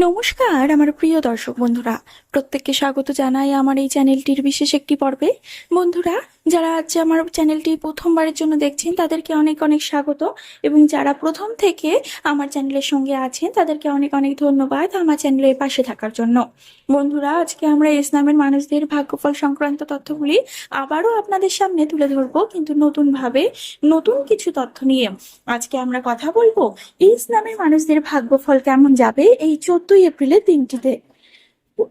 নমস্কার আমার প্রিয় দর্শক বন্ধুরা, প্রত্যেককে স্বাগত জানাই আমার এই চ্যানেলটির বিশেষ একটি পর্বে। বন্ধুরা, যারা আজ আমার চ্যানেলটি প্রথমবারের জন্য দেখছেন তাদেরকে অনেক অনেক স্বাগত, এবং যারা প্রথম থেকে আমার চ্যানেলের সঙ্গে আছেন তাদেরকে অনেক অনেক ধন্যবাদ আমার চ্যানেলের পাশে থাকার জন্য। বন্ধুরা, আজকে আমরা ইসলামের মানুষদের ভাগ্যফল সংক্রান্ত তথ্যগুলি আবারও আপনাদের সামনে তুলে ধরবো, কিন্তু নতুনভাবে নতুন কিছু তথ্য নিয়ে। আজকে আমরা কথা বলবো ইসলামের মানুষদের ভাগ্যফল কেমন যাবে এই 14ই এপ্রিলের দিনটিতে।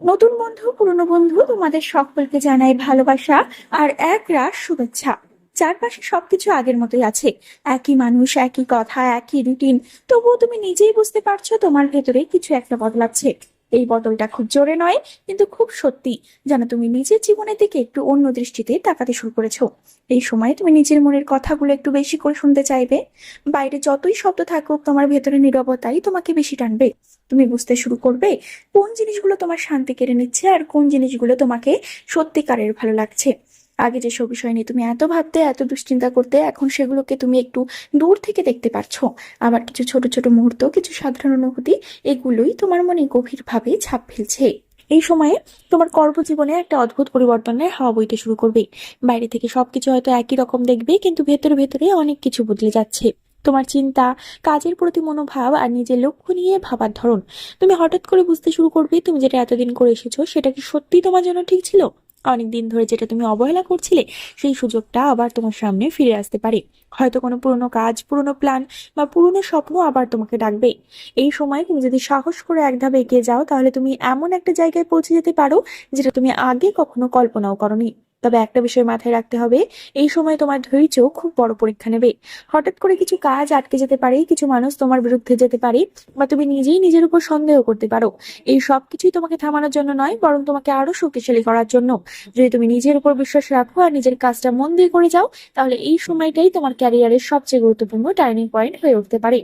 নতুন বন্ধু, পুরনো বন্ধু, তোমাদের সকলকে জানাই ভালোবাসা আর এক রাশ শুভেচ্ছা। চারপাশে সবকিছু আগের মতোই আছে, একই মানুষ, একই কথা, একই রুটিন। তবুও তুমি নিজেই বুঝতে পারছো তোমার ভেতরে কিছু একটা বদলাচ্ছে। এই বদলটা খুব জোরে নয়, কিন্তু খুব সত্যি। যেন তুমি নিজের জীবনের দিকে একটু অন্য দৃষ্টিতে তাকাতে শুরু করেছো। এই সময় তুমি নিজের মনের কথাগুলো একটু বেশি করে শুনতে চাইবে। বাইরে যতই শব্দ থাকুক, তোমার ভেতরে নীরবতাই তোমাকে বেশি টানবে। তুমি বুঝতে শুরু করবে কোন জিনিসগুলো তোমার শান্তি কেড়ে নিচ্ছে আর কোন জিনিসগুলো তোমাকে সত্যিকারের ভালো লাগছে। আগে যেসব বিষয় নিয়ে তুমি এত ভাবতে, এত দুশ্চিন্তা করতে, এখন সেগুলোকে তুমি একটু দূর থেকে দেখতে পারছো। আবার কিছু ছোট ছোট মুহূর্ত, কিছু সাধারণ অনুভূতি, এগুলোই তোমার মনে গভীরভাবে ছাপ ফেলছে। এই সময়ে তোমার কর্মজীবনে একটা অদ্ভুত পরিবর্তনের হাওয়া বইতে শুরু করবে। বাইরে থেকে সবকিছু হয়তো একই রকম দেখবে, কিন্তু ভেতরে ভেতরে অনেক কিছু বদলে যাচ্ছে। তোমার চিন্তা, কাজের প্রতি মনোভাব আর নিজের লক্ষ্য নিয়ে ভাবার ধরন, তুমি হঠাৎ করে বুঝতে শুরু করবে তুমি যেটা এতদিন করে এসেছো সেটা কি সত্যি তোমার জন্য ঠিক ছিল। অনেকদিন ধরে যেটা তুমি অবহেলা করছিলে, সেই সুযোগটা আবার তোমার সামনে ফিরে আসতে পারে। হয়তো কোনো পুরনো কাজ, পুরনো প্ল্যান বা পুরনো স্বপ্ন আবার তোমাকে ডাকবে। এই সময় তুমি যদি সাহস করে এক ধাপ এগিয়ে যাও, তাহলে তুমি এমন একটা জায়গায় পৌঁছে যেতে পারো যেটা তুমি আগে কখনো কল্পনাও করনি। তবে একটা বিষয় মাথায় রাখতে হবে, এই সময় তোমার ধৈর্য খুব বড় পরীক্ষা নেবে। হঠাৎ করে কিছু কাজ আটকে যেতে পারে, কিছু মানুষ তোমার বিরুদ্ধে যেতে পারে, বা তুমি নিজেই নিজের উপর সন্দেহ করতে পারো। এই সব কিছুই তোমাকে থামানোর জন্য নয়, বরং তোমাকে আরো শক্তিশালী করার জন্য। যদি তুমি নিজের উপর বিশ্বাস রাখো আর নিজের কাজটা মন দিয়ে করে যাও, তাহলে এই সময়টাই তোমার ক্যারিয়ারের সবচেয়ে গুরুত্বপূর্ণ টার্নিং পয়েন্ট হয়ে উঠতে পারে।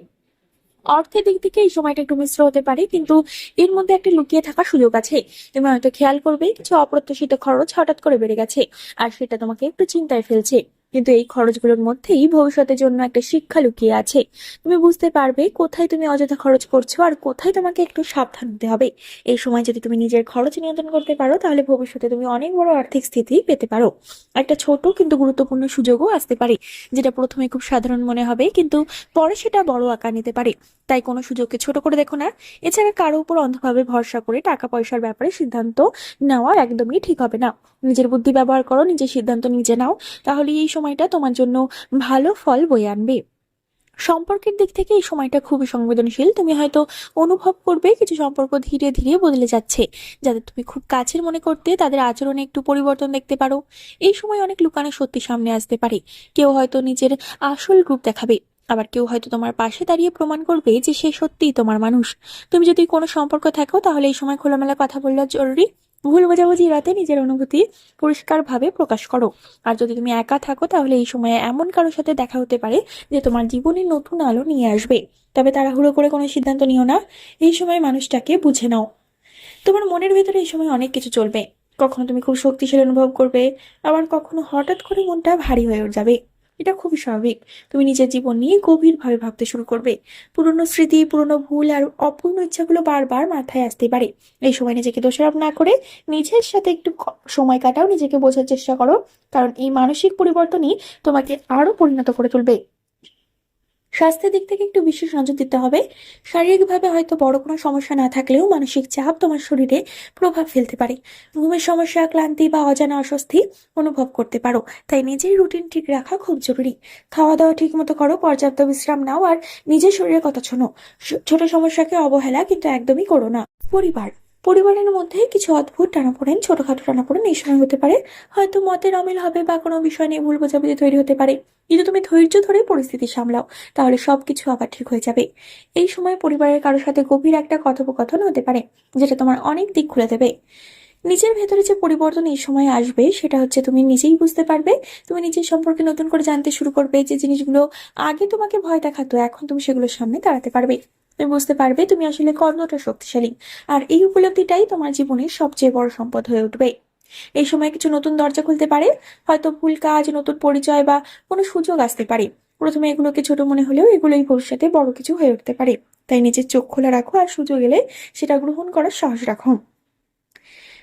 অর্থের দিক থেকে এই সময়টা একটু মিশ্র হতে পারে, কিন্তু এর মধ্যে একটা লুকিয়ে থাকার সুযোগ আছে। তুমি হয়তো খেয়াল করবে কিছু অপ্রত্যাশিত খরচ হঠাৎ করে বেড়ে গেছে, আর সেটা তোমাকে একটু চিন্তায় ফেলছে। কিন্তু এই খরচগুলোর মধ্যেই ভবিষ্যতের জন্য একটা শিক্ষা লুকিয়ে আছে। তুমি বুঝতে পারবে কোথায় তুমি অযথা খরচ করছো আর কোথায় তোমাকে একটু সাবধান হতে হবে। এই সময় যদি তুমি নিজের খরচ নিয়ন্ত্রণ করতে পারো, তাহলে ভবিষ্যতে তুমি অনেক বড় আর্থিক স্থিতি পেতে পারো। একটা ছোট কিন্তু গুরুত্বপূর্ণ সুযোগও আসতে পারে, যেটা প্রথমে খুব সাধারণ মনে হবে, কিন্তু পরে সেটা বড় আকার নিতে পারে। তাই কোনো সুযোগকে ছোট করে দেখো না। এছাড়া কারো উপর অন্ধভাবে ভরসা করে টাকা পয়সার ব্যাপারে সিদ্ধান্ত নেওয়া একদমই ঠিক হবে না। নিজের বুদ্ধি ব্যবহার করো, নিজের সিদ্ধান্ত নিজে নাও, তাহলে এই সময়টা তোমার জন্য ভালো ফল বয়ে আনবে। সম্পর্কের দিক থেকে এই সময়টা খুবই সংবেদনশীল। তুমি হয়তো অনুভব করবে কিছু সম্পর্ক ধীরে ধীরে বদলে যাচ্ছে। যাদের তুমি খুব কাছের মনে করতে, তাদের আচরণে একটু পরিবর্তন দেখতে পারো। এই সময় অনেক লুকানো সত্যি সামনে আসতে পারে। কেউ হয়তো নিজের আসল রূপ দেখাবে, আবার কেউ হয়তো তোমার পাশে দাঁড়িয়ে প্রমাণ করবে যে সে সত্যিই তোমার মানুষ। তুমি যদি কোনো সম্পর্ক থাকো, তাহলে এই সময় খোলামেলা কথা বলা জরুরি। ভুল বোঝাবুঝি এড়াতে নিজের অনুভূতি পরিষ্কারভাবে প্রকাশ করো। আর যদি তুমি একা থাকো, তাহলে এই সময়ে এমন কারোর সাথে দেখা হতে পারে যে তোমার জীবনে নতুন আলো নিয়ে আসবে। তবে তাড়াহুড়ো করে কোনো সিদ্ধান্ত নিও না। এই সময় মানুষটাকে বুঝে নাও। তোমার মনের ভেতরে এই সময় অনেক কিছু চলবে। কখনো তুমি খুব শক্তিশালী অনুভব করবে, আবার কখনো হঠাৎ করে মনটা ভারী হয়ে যাবে। এটা খুবই স্বাভাবিক। তুমি নিজের জীবন নিয়ে গভীরভাবে ভাবতে শুরু করবে। পুরনো স্মৃতি, পুরনো ভুল আর অপূর্ণ ইচ্ছাগুলো বারবার মাথায় আসতে পারে। এই সময় নিজেকে দোষারোপ না করে নিজের সাথে একটু সময় কাটাও, নিজেকে বোঝার চেষ্টা করো। কারণ এই মানসিক পরিবর্তনই তোমাকে আরো পরিণত করে তুলবে। স্বাস্থ্যের দিক থেকে একটু বিশেষ নজর দিতে হবে। শারীরিকভাবে হয়তো বড় কোনো সমস্যা না থাকলেও মানসিক চাপ তোমার শরীরে প্রভাব ফেলতে পারে। ঘুমের সমস্যা, ক্লান্তি বা অজানা অস্বস্তি অনুভব করতে পারো। তাই নিজের রুটিন ঠিক রাখা খুব জরুরি। খাওয়া দাওয়া ঠিক মতো করো, পর্যাপ্ত বিশ্রাম নাও আর নিজের শরীরের কথা শোনো। ছোট সমস্যাকে অবহেলা কিন্তু একদমই করো না। পরিবার, পরিবারের মধ্যে কিছু অদ্ভুত টানাপোড়েন, ছোটখাটো টানাপোড়েন এই সময় হতে পারে। হয়তো মতের অমিল হবে বা কোনো বিষয় নিয়ে ভুল বোঝাবুঝি তৈরি হতে পারে, কিন্তু তুমি ধৈর্য ধরে পরিস্থিতি সামলাও, তাহলে সবকিছু আবার ঠিক হয়ে যাবে। এই সময় পরিবারের কারোর সাথে গভীর একটা কথোপকথন হতে পারে, যেটা তোমার অনেক দিক খুলে দেবে। নিজের ভেতরে যে পরিবর্তন এই সময় আসবে, সেটা হচ্ছে তুমি নিজেই বুঝতে পারবে। তুমি নিজের সম্পর্কে নতুন করে জানতে শুরু করবে। যে জিনিসগুলো আগে তোমাকে ভয় দেখাতো, এখন তুমি সেগুলোর সামনে দাঁড়াতে পারবে। তুমি বুঝতে পারবে তুমি আসলে কতটা শক্তিশালী। আর এই উপলব্ধিটাই তোমার জীবনের সবচেয়ে বড় সম্পদ হয়ে উঠবে। এই সময় কিছু নতুন দরজা খুলতে পারে। হয়তো ভুল কাজ, নতুন পরিচয় বা কোনো সুযোগ আসতে পারে। প্রথমে এগুলোকে ছোট মনে হলেও এগুলোই ভবিষ্যতে বড় কিছু হয়ে উঠতে পারে। তাই নিজের চোখ খোলা রাখো, আর সুযোগ এলে সেটা গ্রহণ করার সাহস রাখো।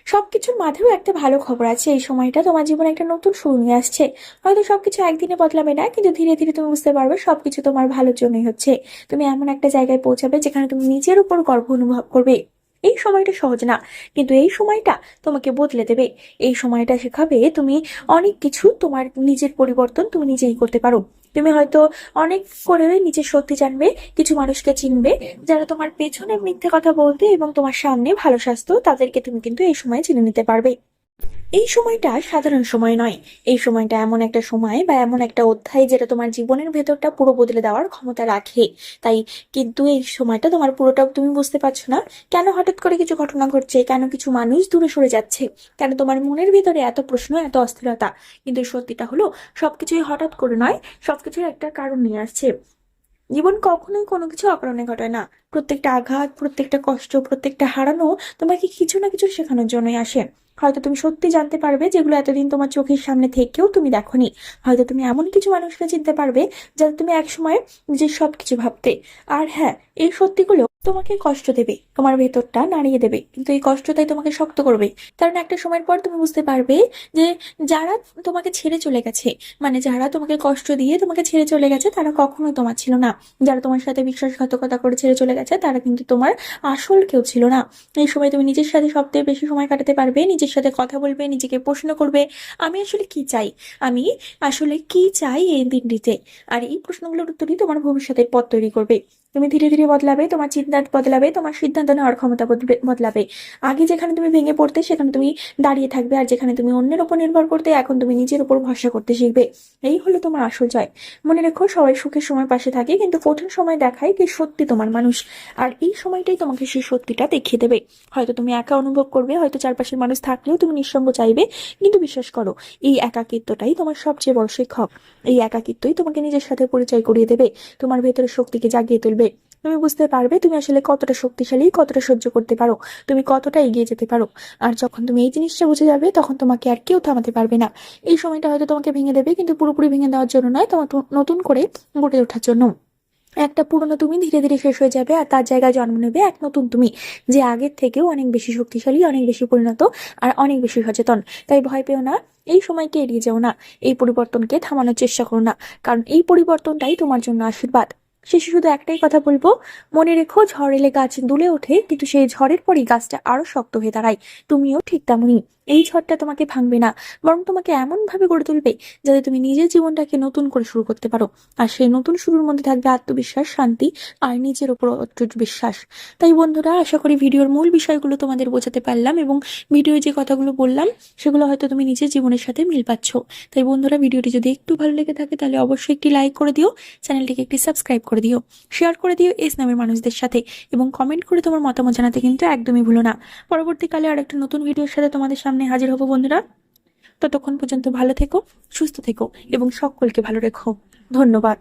সবকিছুর মাঝেও একটা ভালো খবর আছে, এই সময়টা তোমার জীবনে একটা নতুন শুরু নিয়ে আসছে। হয়তো সবকিছু একদিনে বদলাবে না, কিন্তু ধীরে ধীরে তুমি বুঝতে পারবে সবকিছু তোমার ভালোর জন্যই হচ্ছে। তুমি এমন একটা জায়গায় পৌঁছাবে যেখানে তুমি নিজের উপর গর্ব অনুভব করবে। এই সময়টা সহজ না, কিন্তু এই সময়টা তোমাকে বদলে দেবে। এই সময়টা শেখাবে তুমি অনেক কিছু, তোমার নিজের পরিবর্তন তুমি নিজেই করতে পারো। তুমি হয়তো অনেক করে নিজের সত্যি জানবে, কিছু মানুষকে চিনবে যারা তোমার পেছনে মিথ্যে কথা বলতে এবং তোমার সামনে ভালো স্বাস্থ্য, তাদেরকে তুমি কিন্তু এই সময় চিনে নিতে পারবে। এই সময়টা সাধারণ সময় নয়, এই সময়টা এমন একটা সময় বা এমন একটা অধ্যায় যেটা তোমার জীবনের ভেতরটা পুরো বদলে দেওয়ার ক্ষমতা রাখে। তাই কিন্তু এই সময়টা তোমার পুরোটা তুমি বুঝতে পারছো না, কেন হঠাৎ করে কিছু ঘটনা ঘটছে, কেন কিছু মানুষ দূরে সরে যাচ্ছে, কেন তোমার মনের ভিতরে এত প্রশ্ন, এত অস্থিরতা। কিন্তু সত্যিটা হলো সবকিছুই হঠাৎ করে নয়, সবকিছুর একটা কারণ নিয়ে আসছে। জীবন কখনোই কোনো কিছু অকারণে ঘটায় না। প্রত্যেকটা আঘাত, প্রত্যেকটা কষ্ট, প্রত্যেকটা হারানো তোমাকে কিছু না কিছু শেখানোর জন্যই আসে। হয়তো তুমি সত্যি জানতে পারবে যেগুলো এতদিন তোমার চোখের সামনে থেকেও তুমি দেখোনি। হয়তো তুমি এমন কিছু মানুষকে চিনতে পারবে যাতে তুমি একসময় নিজের সবকিছু ভাবতে। আর হ্যাঁ, এই সত্যিগুলো তোমাকে কষ্ট দেবে, তোমার ভেতরটা নাড়িয়ে দেবে, কিন্তু এই কষ্টটাই তোমাকে শক্ত করবে। কারণ একটা সময়ের পর তুমি বুঝতে পারবে যে যারা তোমাকে ছেড়ে চলে গেছে, মানে যারা তোমাকে কষ্ট দিয়ে তোমাকে ছেড়ে চলে গেছে, তারা কখনোই তোমার ছিল না। যারা তোমার সাথে বিশ্বাসঘাতকতা করে ছেড়ে চলে গেছে, তারা কিন্তু তোমার আসল কেউ ছিল না। এই সময় তুমি নিজের সাথে সবথেকে বেশি সময় কাটাতে পারবে, নিজের সাথে কথা বলবে, নিজেকে প্রশ্ন করবে, আমি আসলে কি চাই, আমি আসলে কি চাই এই দিনটিতে। আর এই প্রশ্নগুলোর উত্তরই তোমার ভবিষ্যতের পথ তৈরি করবে। তুমি ধীরে ধীরে বদলাবে, তোমার চিন্তা বদলাবে, তোমার সিদ্ধান্ত নেওয়ার ক্ষমতা বদলাবে। আগে যেখানে তুমি ভেঙে পড়তে, সেখানে তুমি দাঁড়িয়ে থাকবে, আর যেখানে তুমি অন্যের উপর নির্ভর করতে, এখন তুমি নিজের উপর ভরসা করতে শিখবে। এই হলো তোমার আসল জয়। মনে রেখো, সবাই সুখের সময় পাশে থাকে, কিন্তু কঠিন সময় দেখায় কি সত্যি তোমার মানুষ। আর এই সময়টাই তোমাকে সেই সত্যিটা দেখিয়ে দেবে। হয়তো তুমি একা অনুভব করবে, হয়তো চারপাশের মানুষ থাকলেও তুমি নিঃসঙ্গ চাইবে, কিন্তু বিশ্বাস করো, এই একাকিত্বটাই তোমার সবচেয়ে বড় শিক্ষক। এই একাকিত্বই তোমাকে নিজের সাথে পরিচয় করিয়ে দেবে, তোমার ভেতরের শক্তিকে জাগিয়ে তুলবে। তুমি বুঝতে পারবে তুমি আসলে কতটা শক্তিশালী, কতটা সহ্য করতে পারো, তুমি কতটা এগিয়ে যেতে পারো। আর যখন তুমি এই জিনিসটা বুঝে যাবে, তখন তোমাকে আর কেউ থামাতে পারবে না। এই সময়টা হয়তো তোমাকে ভেঙে দেবে, কিন্তু পুরোপুরি ভেঙে দেওয়ার জন্য নয়, তোমার নতুন করে গড়ে ওঠার জন্য। একটা পুরনো তুমি ধীরে ধীরে শেষ হয়ে যাবে, আর তার জায়গায় জন্ম নেবে এক নতুন তুমি, যে আগের থেকেও অনেক বেশি শক্তিশালী, অনেক বেশি পরিণত, আর অনেক বেশি সচেতন। তাই ভয় পেও না, এই সময়কে এড়িয়ে যেও না, এই পরিবর্তনকে থামানোর চেষ্টা করো না, কারণ এই পরিবর্তনটাই তোমার জন্য আশীর্বাদ। শেষে শুধু একটাই কথা বলবো, মনে রেখো, ঝড় এলে গাছ দুলে ওঠে, কিন্তু সেই ঝড়ের পরই গাছটা আরো শক্ত হয়ে দাঁড়ায়। তুমিও ঠিক তেমনই। এই ঝড়টা তোমাকে ভাঙবে না, বরং তোমাকে এমন ভাবে গড়ে তুলবে যাতে তুমি নিজের জীবনটাকে নতুন করে শুরু করতে পারো। আর সেই নতুন শুরুর মধ্যে থাকবে আত্মবিশ্বাস, শান্তি, আর নিজের উপর অটুট বিশ্বাস। তাই বন্ধুরা, আশা করি ভিডিওর মূল বিষয়গুলো তোমাদের বোঝাতে পারলাম, এবং ভিডিওয় যে কথাগুলো বললাম সেগুলো হয়তো তুমি নিজের জীবনের সাথে মিল পাচ্ছ। তাই বন্ধুরা, ভিডিওটি যদি একটু ভালো লেগে থাকে তাহলে অবশ্যই একটি লাইক করে দিও, চ্যানেলটিকে একটি সাবস্ক্রাইব করে দিও, শেয়ার করে দিও এস নামের মানুষদের সাথে, এবং কমেন্ট করে তোমার মতামত জানাতে কিন্তু একদমই ভুলো না। পরবর্তীকালে আর একটা নতুন ভিডিওর সাথে তোমাদের সামনে হাজির হব বন্ধুরা। ততক্ষণ পর্যন্ত ভালো থেকো, সুস্থ থেকো, এবং সকলকে ভালো রেখো। ধন্যবাদ।